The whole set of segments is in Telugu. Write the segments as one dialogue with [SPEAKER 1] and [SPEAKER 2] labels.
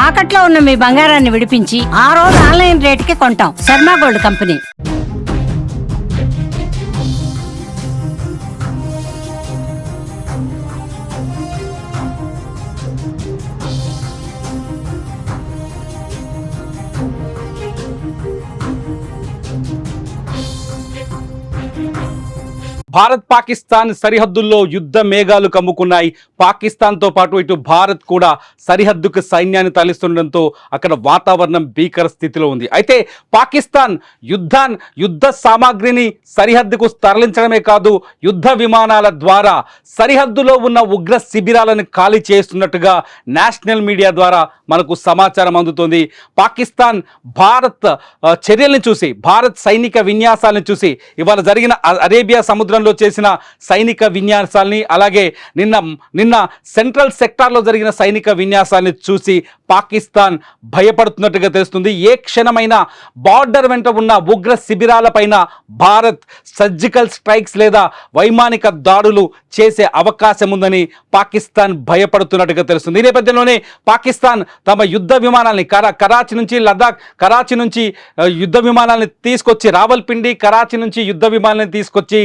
[SPEAKER 1] తాకట్లో ఉన్న మీ బంగారాన్ని విడిపించి ఆ రోజు ఆన్లైన్ రేటుకి కొంటాం. Sharma gold company.
[SPEAKER 2] భారత్ పాకిస్తాన్ సరిహద్దుల్లో యుద్ధ మేఘాలు కమ్ముకున్నాయి. పాకిస్తాన్తో పాటు ఇటు భారత్ కూడా సరిహద్దుకు సైన్యాన్ని తరలిస్తుండడంతో అక్కడ వాతావరణం భీకర స్థితిలో ఉంది. అయితే పాకిస్తాన్ యుద్ధ సామాగ్రిని సరిహద్దుకు తరలించడమే కాదు, యుద్ధ విమానాల ద్వారా సరిహద్దులో ఉన్న ఉగ్ర శిబిరాలను ఖాళీ చేస్తున్నట్టుగా నేషనల్ మీడియా ద్వారా మనకు సమాచారం అందుతుంది. పాకిస్తాన్ భారత్ చర్యల్ని చూసి, భారత్ సైనిక విన్యాసాలను చూసి, ఇవాళ జరిగిన అరేబియా సముద్రంలో చేసిన సైనిక విన్యాసాలని, అలాగే నిన్న సెంట్రల్ సెక్టార్లో జరిగిన సైనిక విన్యాసాన్ని చూసి పాకిస్తాన్ భయపడుతున్నట్టుగా తెలుస్తుంది. ఏ క్షణమైనా బార్డర్ వెంట ఉన్న ఉగ్ర శిబిరాలపైన భారత్ సర్జికల్ స్ట్రైక్స్ లేదా వైమానిక దాడులు చేసే అవకాశం ఉందని పాకిస్తాన్ భయపడుతున్నట్టుగా తెలుస్తుంది. ఈ నేపథ్యంలోనే పాకిస్తాన్ తమ యుద్ధ విమానాలని కరాచీ నుంచి లదాఖ్, కరాచీ నుంచి యుద్ధ విమానాలను తీసుకొచ్చి, రావల్పిండి కరాచీ నుంచి యుద్ధ విమానాలను తీసుకొచ్చి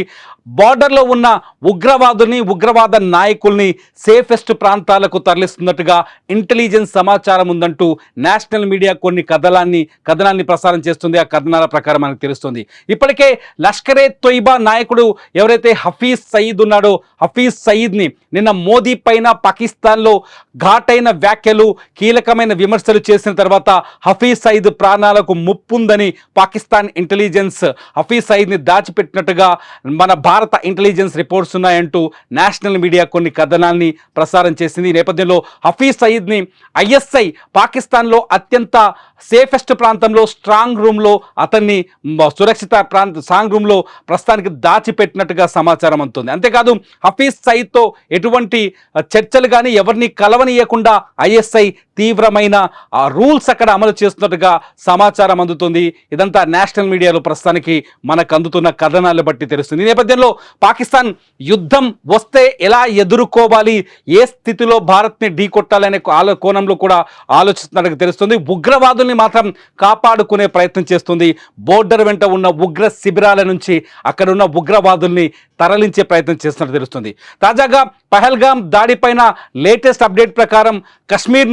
[SPEAKER 2] బార్డర్లో ఉన్న ఉగ్రవాద నాయకుల్ని సేఫెస్ట్ ప్రాంతాలకు తరలిస్తున్నట్టుగా ఇంటెలిజెన్స్ సమాచారం ఉందంటూ నేషనల్ మీడియా కొన్ని కథనాన్ని ప్రసారం చేస్తుంది. ఆ కథనాల ప్రకారం మనకు తెలుస్తుంది. ఇప్పటికే లష్కరే తొయిబా నాయకుడు ఎవరైతే హఫీజ్ సయీద్ ఉన్నాడో, హఫీజ్ సయీద్ని నిన్న మోదీ పైన పాకిస్తాన్లో ఘాటైన వ్యాఖ్యలు, కీలకమైన విమర్శలు చేసిన తర్వాత హఫీజ్ సయీద్ ప్రాణాలకు ముప్పుందని పాకిస్తాన్ ఇంటెలిజెన్స్ హఫీజ్ సయీద్ని దాచిపెట్టినట్టుగా మన భారత ఇంటెలిజెన్స్ రిపోర్ట్స్ ఉన్నాయంటూ నేషనల్ మీడియా కొన్ని కథనాల్ని ప్రసారం చేసింది. ఈ నేపథ్యంలో హఫీజ్ సయీద్ని ఐఎస్ఐ పాకిస్తాన్లో అత్యంత సేఫెస్ట్ ప్రాంతంలో స్ట్రాంగ్ రూమ్లో అతన్ని సురక్షిత స్ట్రాంగ్ రూమ్లో ప్రస్తుతానికి దాచిపెట్టినట్టుగా సమాచారం అందుతుంది. అంతేకాదు హఫీజ్ సయీద్తో ఎటువంటి చర్చలు కానీ ఎవరిని కలవనీయకుండా ఐఎస్ఐ తీవ్రమైన రూల్స్ అక్కడ అమలు చేస్తున్నట్టుగా సమాచారం అందుతుంది. ఇదంతా నేషనల్ మీడియాలో ప్రస్తుతానికి మనకు అందుతున్న కథనాలను బట్టి తెలుస్తుంది. ఈ నేపథ్యంలో పాకిస్తాన్ యుద్ధం వస్తే ఎలా ఎదుర్కోవాలి, ఏ స్థితిలో భారత్ని ఢీకొట్టాలనే కోణంలో కూడా ఆలోచిస్తున్నట్టుగా తెలుస్తుంది. ఉగ్రవాదుల్ని మాత్రం కాపాడుకునే ప్రయత్నం చేస్తుంది. బోర్డర్ వెంట ఉన్న ఉగ్ర శిబిరాల నుంచి అక్కడున్న ఉగ్రవాదుల్ని తరలించే ప్రయత్నం చేస్తున్నట్టు తెలుస్తుంది. తాజాగా పహల్గామ్ దాడిపైన లేటెస్ట్ అప్డేట్ ప్రకారం, కశ్మీర్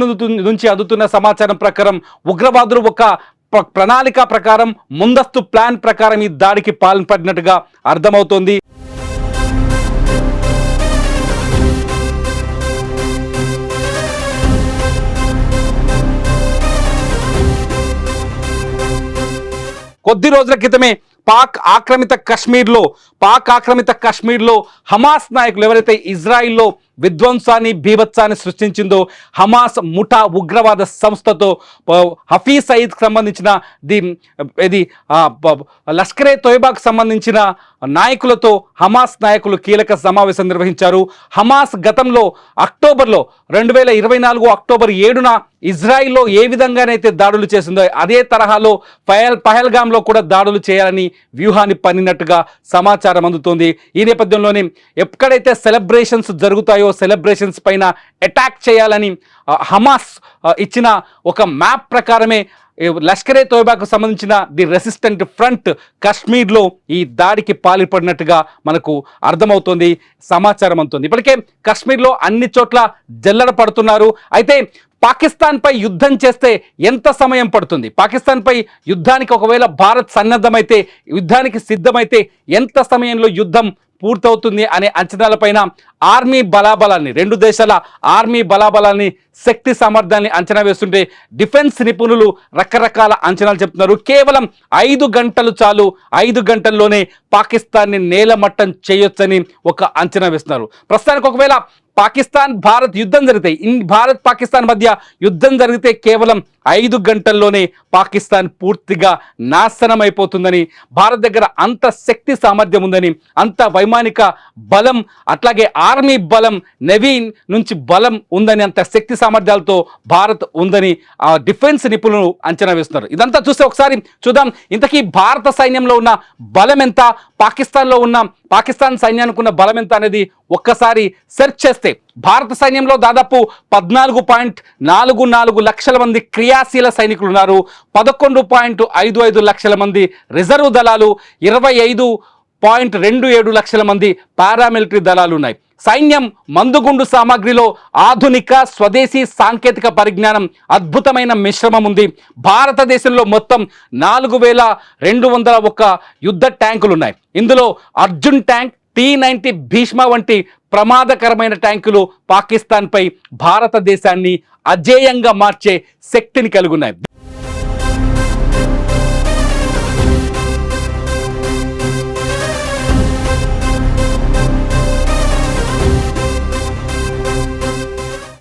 [SPEAKER 2] నుంచి అందుతున్న సమాచారం ప్రకారం ఉగ్రవాదులు ఒక ప్రణాళిక ప్రకారం, ముందస్తు ప్లాన్ ప్రకారం ఈ దాడికి పాల్పడినట్టుగా అర్థమవుతోంది. కొద్ది రోజుల క్రితమే పాక్ ఆక్రమిత కశ్మీర్లో హమాస్ నాయకులు ఎవరైతే ఇజ్రాయిల్లో విధ్వంసాన్ని, బీభత్సాన్ని సృష్టించిందో హమాస్ ముఠా ఉగ్రవాద సంస్థతో హఫీజ్ సయీద్కి సంబంధించిన లష్కరే తోయిబాకు సంబంధించిన నాయకులతో హమాస్ నాయకులు కీలక సమావేశం నిర్వహించారు. హమాస్ గతంలో 2024 అక్టోబర్ 7న ఇజ్రాయిల్లో ఏ విధంగానైతే దాడులు చేసిందో అదే తరహాలో పహల్గామ్లో కూడా దాడులు చేయాలని వ్యూహాన్ని పన్నినట్టుగా సమాచారం అందుతోంది. ఈ నేపథ్యంలోనే ఎక్కడైతే సెలబ్రేషన్స్ జరుగుతాయో సెలబ్రేషన్స్ పైన అటాక్ చేయాలని హమాస్ ఇచ్చిన ఒక మ్యాప్ ప్రకారమే లష్కరే తోయిబాకు సంబంధించిన ది రెసిస్టెంట్ ఫ్రంట్ కశ్మీర్లో ఈ దాడికి పాల్పడినట్టుగా మనకు అర్థమవుతోంది, సమాచారం అందుతుంది. ఇప్పటికే కశ్మీర్లో అన్ని చోట్ల జల్లెడ పడుతున్నారు. అయితే పాకిస్తాన్పై యుద్ధం చేస్తే ఎంత సమయం పడుతుంది, పాకిస్తాన్పై యుద్ధానికి ఒకవేళ భారత్ సన్నద్ధమైతే, యుద్ధానికి సిద్ధమైతే ఎంత సమయంలో యుద్ధం పూర్తవుతుంది అనే అంచనాలపైన ఆర్మీ బలాబలాన్ని, రెండు దేశాల ఆర్మీ బలాబలాన్ని, శక్తి సామర్థ్యాన్ని అంచనా వేస్తుంటే డిఫెన్స్ నిపుణులు రకరకాల అంచనాలు చెప్తున్నారు. కేవలం 5 గంటలు చాలు, 5 గంటల్లోనే పాకిస్తాన్ని నేలమట్టం చేయొచ్చని ఒక అంచనా వేస్తున్నారు. ప్రస్తుతానికి ఒకవేళ భారత్ యుద్ధం జరిగితే, భారత్ పాకిస్తాన్ మధ్య యుద్ధం జరిగితే కేవలం 5 గంటల్లోనే పాకిస్తాన్ పూర్తిగా నాశనం అయిపోతుందని, భారత్ దగ్గర అంత శక్తి సామర్థ్యం ఉందని, అంత వైమానిక బలం, అట్లాగే ఆర్మీ బలం, నేవీ నుంచి బలం ఉందని, అంత శక్తి సామర్థ్యాలతో భారత్ ఉందని ఆ డిఫెన్స్ నిపుణులు అంచనా వేస్తున్నారు. ఇదంతా చూస్తే ఒకసారి చూద్దాం, ఇంతకీ భారత సైన్యంలో ఉన్న బలం ఎంత, పాకిస్తాన్లో ఉన్న పాకిస్తాన్ సైన్యానికి ఉన్న బలం ఎంత అనేది ఒక్కసారి సెర్చ్ చేస్తే భారత సైన్యంలో దాదాపు 14.44 లక్షల మంది క్రియాశీల సైనికులు ఉన్నారు. 11.55 లక్షల మంది రిజర్వ్ దళాలు, 25.27 లక్షల మంది పారామిలిటరీ దళాలు ఉన్నాయి. సైన్యం మందుగుండు సామాగ్రిలో ఆధునిక స్వదేశీ సాంకేతిక పరిజ్ఞానం అద్భుతమైన మిశ్రమం ఉంది. భారతదేశంలో మొత్తం 4201 యుద్ధ ట్యాంకులు ఉన్నాయి. ఇందులో అర్జున్ ట్యాంక్, T-90 భీష్మ వంటి ప్రమాదకరమైన ట్యాంకులు పాకిస్తాన్పై భారతదేశాన్ని అజేయంగా మార్చే శక్తిని కలిగి ఉన్నాయి.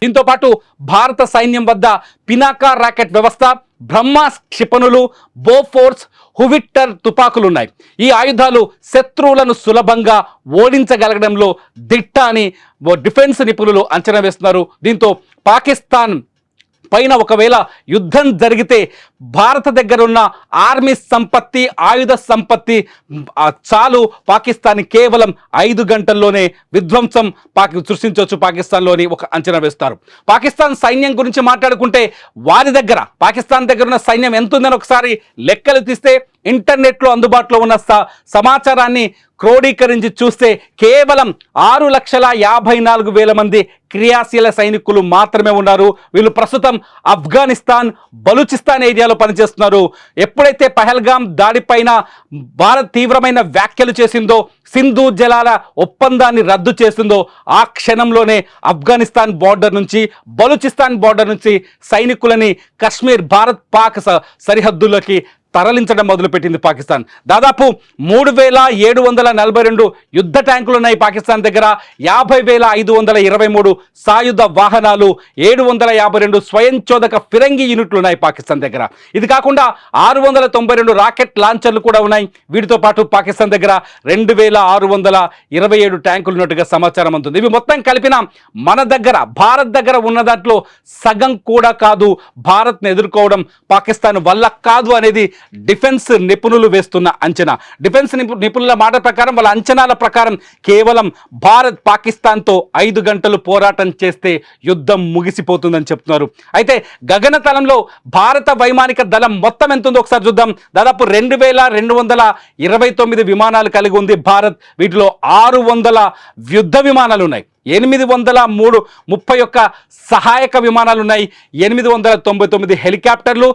[SPEAKER 2] దీంతో పాటు భారత సైన్యం వద్ద పినాకా రాకెట్ వ్యవస్థ, బ్రహ్మాస్ క్షిపణులు, బోఫోర్స్, హువిట్టర్ తుపాకులు ఉన్నాయి. ఈ ఆయుధాలు శత్రువులను సులభంగా ఓడించగలగడంలో దిట్ట అని డిఫెన్స్ నిపుణులు అంచనా వేస్తున్నారు. దీంతో పాకిస్తాన్ పైన ఒకవేళ యుద్ధం జరిగితే భారత దగ్గర ఉన్న ఆర్మీ సంపత్తి, ఆయుధ సంపత్తి చాలు పాకిస్తాన్ కేవలం 5 గంటల్లోనే విధ్వంసం సృష్టించవచ్చు పాకిస్తాన్లోని ఒక అంచనా వేస్తారు. పాకిస్తాన్ సైన్యం గురించి మాట్లాడుకుంటే వారి దగ్గర, పాకిస్తాన్ దగ్గర ఉన్న సైన్యం ఎంత ఉందని ఒకసారి లెక్కలు తీస్తే ఇంటర్నెట్లో అందుబాటులో ఉన్న సమాచారాన్ని క్రోడీకరించి చూస్తే కేవలం 6,54,000 మంది క్రియాశీల సైనికులు మాత్రమే ఉన్నారు. వీళ్ళు ప్రస్తుతం ఆఫ్ఘనిస్తాన్, బలూచిస్తాన్ ఏరియాలో పనిచేస్తున్నారు. ఎప్పుడైతే పహల్గాం దాడిపైన భారత్ తీవ్రమైన వ్యాఖ్యలు చేసిందో, సింధు జలాల ఒప్పందాన్ని రద్దు చేసిందో, ఆ క్షణంలోనే ఆఫ్ఘనిస్తాన్ బార్డర్ నుంచి, బలూచిస్తాన్ బార్డర్ నుంచి సైనికులని కశ్మీర్ భారత్ పాక్ సరిహద్దుల్లోకి తరలించడం మొదలుపెట్టింది పాకిస్తాన్. దాదాపు 3,742 యుద్ధ ట్యాంకులు ఉన్నాయి పాకిస్తాన్ దగ్గర. 50,523 సాయుధ వాహనాలు, 752 స్వయంచోదక ఫిరంగి యూనిట్లు ఉన్నాయి పాకిస్తాన్ దగ్గర. ఇది కాకుండా 692 రాకెట్ లాంచర్లు కూడా ఉన్నాయి. వీటితో పాటు పాకిస్తాన్ దగ్గర 2,627 ట్యాంకులు ఉన్నట్టుగా సమాచారం అందుతుంది. ఇవి మొత్తం కలిపిన మన దగ్గర, భారత్ దగ్గర ఉన్న దాంట్లో సగం కూడా కాదు. భారత్ను ఎదుర్కోవడం పాకిస్తాన్ వల్ల కాదు అనేది డిఫెన్స్ నిపుణులు వేస్తున్న అంచనా. డిఫెన్స్ నిపుణుల మాట ప్రకారం, వాళ్ళ అంచనాల ప్రకారం కేవలం భారత్ పాకిస్తాన్తో 5 గంటలు పోరాటం చేస్తే యుద్ధం ముగిసిపోతుందని చెప్తున్నారు. అయితే గగనతలంలో భారత వైమానిక దళం మొత్తం ఎంత ఉందో ఒకసారి చూద్దాం. దాదాపు 2,229 విమానాలు కలిగి ఉంది భారత్. వీటిలో 600 యుద్ధ విమానాలు ఉన్నాయి, 831 సహాయక విమానాలు ఉన్నాయి, 899 హెలికాప్టర్లు,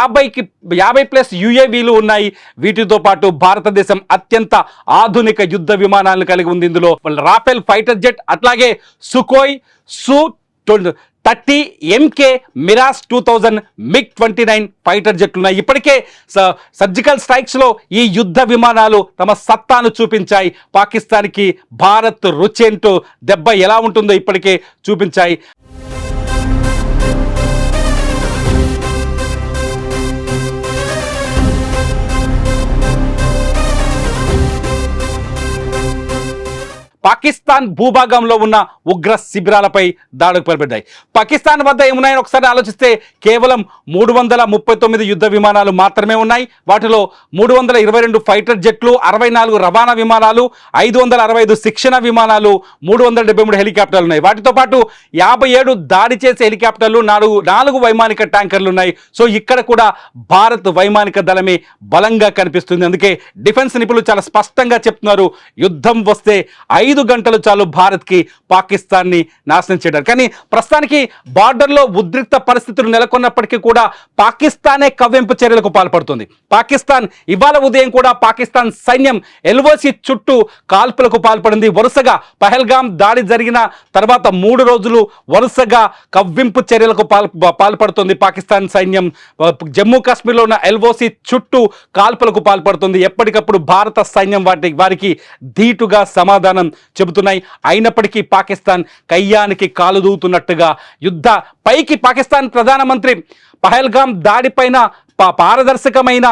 [SPEAKER 2] 50+ UAVలు ఉన్నాయి. వీటితో పాటు భారతదేశం అత్యంత ఆధునిక యుద్ధ విమానాలను కలిగి ఉంది. ఇందులో రాఫెల్ ఫైటర్ జెట్, అట్లాగే Sukhoi Su-30 MK, Mirage 2000, MiG-29 fighter జెట్లు ఉన్నాయి. ఇప్పటికే సర్జికల్ స్ట్రైక్స్లో ఈ యుద్ధ విమానాలు తమ సత్తాను చూపించాయి. పాకిస్తాన్కి భారత్ రుచేంటో దెబ్బ ఎలా ఉంటుందో ఇప్పటికే చూపించాయి. పాకిస్తాన్ భూభాగంలో ఉన్న ఉగ్ర శిబిరాలపై దాడులు పాల్పడ్డాయి. పాకిస్తాన్ వద్ద ఏమున్నాయని ఒకసారి ఆలోచిస్తే కేవలం 339 యుద్ధ విమానాలు మాత్రమే ఉన్నాయి. వాటిలో 322 ఫైటర్ జెట్లు, 64 రవాణా విమానాలు, 565 శిక్షణ విమానాలు, 373 హెలికాప్టర్లు ఉన్నాయి. వాటితో పాటు 57 దాడి చేసే హెలికాప్టర్లు, 4 వైమానిక ట్యాంకర్లు ఉన్నాయి. సో ఇక్కడ కూడా భారత్ వైమానిక దళమే బలంగా కనిపిస్తుంది. అందుకే డిఫెన్స్ నిపుణులు చాలా స్పష్టంగా చెప్తున్నారు, యుద్ధం వస్తే 5 గంటలు చాలు భారత్కి పాకిస్తాన్ని నాశనం చేయడానికి. కానీ ప్రస్తుతానికి బార్డర్లో ఉద్రిక్త పరిస్థితులు నెలకొన్నప్పటికీ కూడా పాకిస్తానే కవ్వింపు చర్యలకు పాల్పడుతుంది. పాకిస్తాన్ ఇవాళ ఉదయం కూడా పాకిస్తాన్ సైన్యం LOC చుట్టూ కాల్పులకు పాల్పడింది. వరుసగా పహల్గాం దాడి జరిగిన తర్వాత 3 రోజులు వరుసగా కవ్వింపు చర్యలకు పాల్పడుతుంది పాకిస్తాన్ సైన్యం. జమ్మూ కాశ్మీర్లో ఉన్న LOC చుట్టూ కాల్పులకు పాల్పడుతుంది. ఎప్పటికప్పుడు భారత సైన్యం వారికి ధీటుగా సమాధానం చెబుతున్నాయి. అయినప్పటికీ పాకిస్తాన్ కయ్యానికి కాలు దూతున్నట్టుగా పైకి పాకిస్తాన్ ప్రధానమంత్రి పహల్గాం దాడిపైన పారదర్శకమైన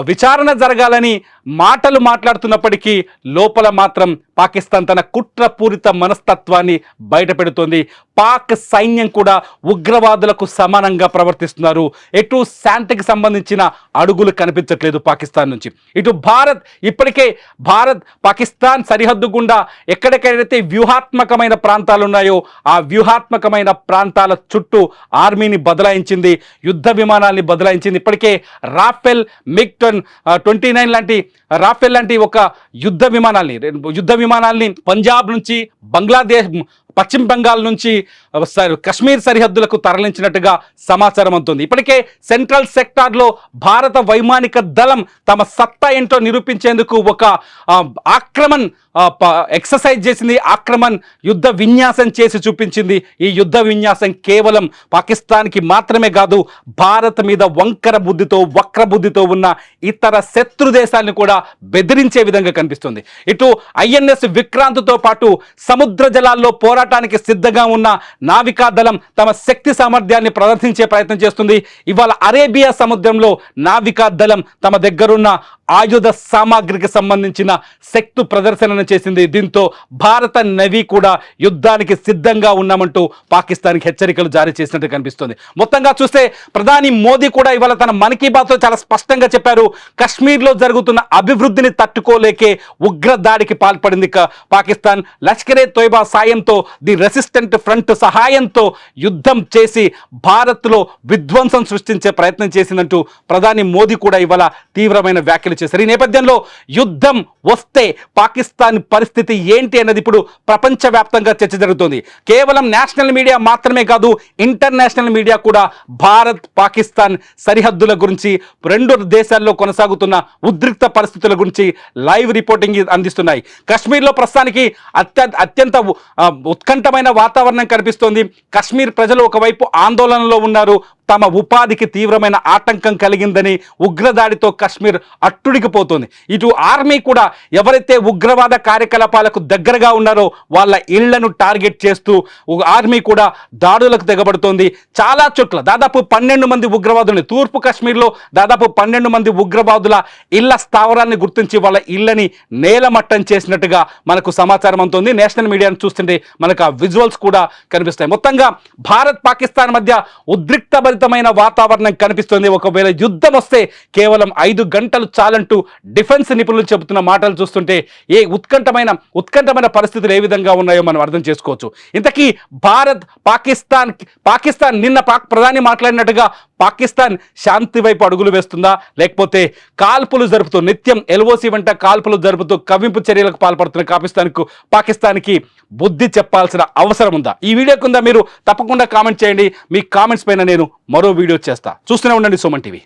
[SPEAKER 2] విచారణ జరగాలని మాటలు మాట్లాడుతున్నప్పటికీ లోపల మాత్రం పాకిస్తాన్ తన కుట్రపూరిత మనస్తత్వాన్ని బయటపెడుతోంది. పాక్ సైన్యం కూడా ఉగ్రవాదులకు సమానంగా ప్రవర్తిస్తున్నారు. ఎటు శాంతికి సంబంధించిన అడుగులు కనిపించట్లేదు పాకిస్తాన్ నుంచి. ఇటు భారత్ ఇప్పటికే పాకిస్తాన్ సరిహద్దు గుండా ఎక్కడెక్కడైతే వ్యూహాత్మకమైన ప్రాంతాలు ఉన్నాయో ఆ వ్యూహాత్మకమైన ప్రాంతాల చుట్టూ ఆర్మీని బదలాయించింది, యుద్ధ విమానాల్ని బదలాయించింది. ఇప్పటికే రాఫెల్ MiG-29 లాంటి ఒక యుద్ధ విమానాల్ని పంజాబ్ నుంచి బంగ్లాదేశ్, పశ్చిమ బెంగాల్ నుంచి కశ్మీర్ సరిహద్దులకు తరలించినట్టుగా సమాచారం అందుతుంది. ఇప్పటికే సెంట్రల్ సెక్టార్లో భారత వైమానిక దళం తమ సత్తా ఏంటో నిరూపించేందుకు ఒక ఎక్సర్సైజ్ చేసింది, యుద్ధ విన్యాసం చేసి చూపించింది. ఈ యుద్ధ విన్యాసం కేవలం పాకిస్తాన్కి మాత్రమే కాదు, భారత్ మీద వక్ర బుద్ధితో ఉన్న ఇతర శత్రు దేశాలను కూడా బెదిరించే విధంగా కనిపిస్తుంది. ఇటు INS విక్రాంత్తో పాటు సముద్ర జలాల్లో పోరాటానికి సిద్ధంగా ఉన్న నావికా దళం తమ శక్తి సామర్థ్యాన్ని ప్రదర్శించే ప్రయత్నం చేస్తుంది. ఇవాళ అరేబియా సముద్రంలో నావికా దళం తమ దగ్గరున్న ఆయుధ సామాగ్రికి సంబంధించిన శక్తి ప్రదర్శనను చేసింది. దీంతో భారత నవీ కూడా యుద్ధానికి సిద్ధంగా ఉన్నామంటూ పాకిస్తాన్కి హెచ్చరికలు జారీ చేసినట్టు కనిపిస్తుంది. మొత్తంగా చూస్తే ప్రధాని మోదీ కూడా ఇవాళ తన మన్ కీ బాత్లో చాలా స్పష్టంగా చెప్పారు, కశ్మీర్లో జరుగుతున్న అభివృద్ధిని తట్టుకోలేకే ఉగ్ర దాడికి పాల్పడింది పాకిస్తాన్. లష్కరే తోయిబా సాయంతో, ది రెసిస్టెంట్ ఫ్రంట్ సహాయంతో యుద్ధం చేసి భారత్లో విధ్వంసం సృష్టించే ప్రయత్నం చేసిందంటూ ప్రధాని మోదీ కూడా ఇవాళ తీవ్రమైన వ్యాఖ్యలు చేశారు. ఈ నేపథ్యంలో యుద్ధం వస్తే పాకిస్తాన్ పరిస్థితి ఏంటి అన్నది ఇప్పుడు ప్రపంచవ్యాప్తంగా చర్చ జరుగుతోంది. కేవలం నేషనల్ మీడియా మాత్రమే కాదు, ఇంటర్నేషనల్ మీడియా కూడా భారత్ పాకిస్తాన్ సరిహద్దుల గురించి, రెండు దేశాల్లో కొనసాగుతున్న ఉద్రిక్త పరిస్థితుల గురించి లైవ్ రిపోర్టింగ్ అందిస్తున్నాయి. కశ్మీర్లో ప్రస్తుతానికి అత్యంత ఉత్కంఠమైన వాతావరణం కనిపిస్తోంది. కశ్మీర్ ప్రజలు ఒకవైపు ఆందోళనలో ఉన్నారు, తమ ఉపాధికి తీవ్రమైన ఆటంకం కలిగిందని ఉగ్రదాడితో కశ్మీర్ అట్టుడికిపోతుంది. ఇటు ఆర్మీ కూడా ఎవరైతే ఉగ్రవాద కార్యకలాపాలకు దగ్గరగా ఉన్నారో వాళ్ళ ఇళ్లను టార్గెట్ చేస్తూ ఆర్మీ కూడా దాడులకు తెగబడుతోంది. చాలా చోట్ల దాదాపు 12 మంది ఉగ్రవాదులని, తూర్పు కశ్మీర్లో దాదాపు 12 మంది ఉగ్రవాదుల ఇళ్ల స్థావరాన్ని గుర్తించి వాళ్ళ ఇళ్లని నేలమట్టం చేసినట్టుగా మనకు సమాచారం అందుతుంది. నేషనల్ మీడియాను చూస్తుంటే మనకు ఆ విజువల్స్ కూడా కనిపిస్తాయి. మొత్తంగా భారత్ పాకిస్తాన్ మధ్య ఉద్రిక్తమైన వాతావరణం కనిపిస్తుంది. ఒకవేళ యుద్ధం వస్తే కేవలం 5 గంటలు చాలంటూ డిఫెన్స్ నిపుణులు చెబుతున్న మాటలు చూస్తుంటే ఏ ఉత్కంఠమైన పరిస్థితులు ఏ విధంగా ఉన్నాయో మనం అర్థం చేసుకోవచ్చు. ఇంతకీ భారత్ పాకిస్తాన్ నిన్న ప్రధాని మాట్లాడినట్టుగా పాకిస్తాన్ శాంతి వైపు అడుగులు వేస్తుందా, లేకపోతే కాల్పులు జరుపుతూ నిత్యం LOC వెంట కాల్పులు జరుపుతూ కవ్వింపు చర్యలకు పాల్పడుతున్న పాకిస్తాన్కి బుద్ధి చెప్పాల్సిన అవసరం ఉందా? ఈ వీడియో కింద మీరు తప్పకుండా కామెంట్ చేయండి. మీ కామెంట్స్ పైన నేను మరో వీడియో చేస్తా. చూస్తూనే ఉండండి సుమన్ టీవీ.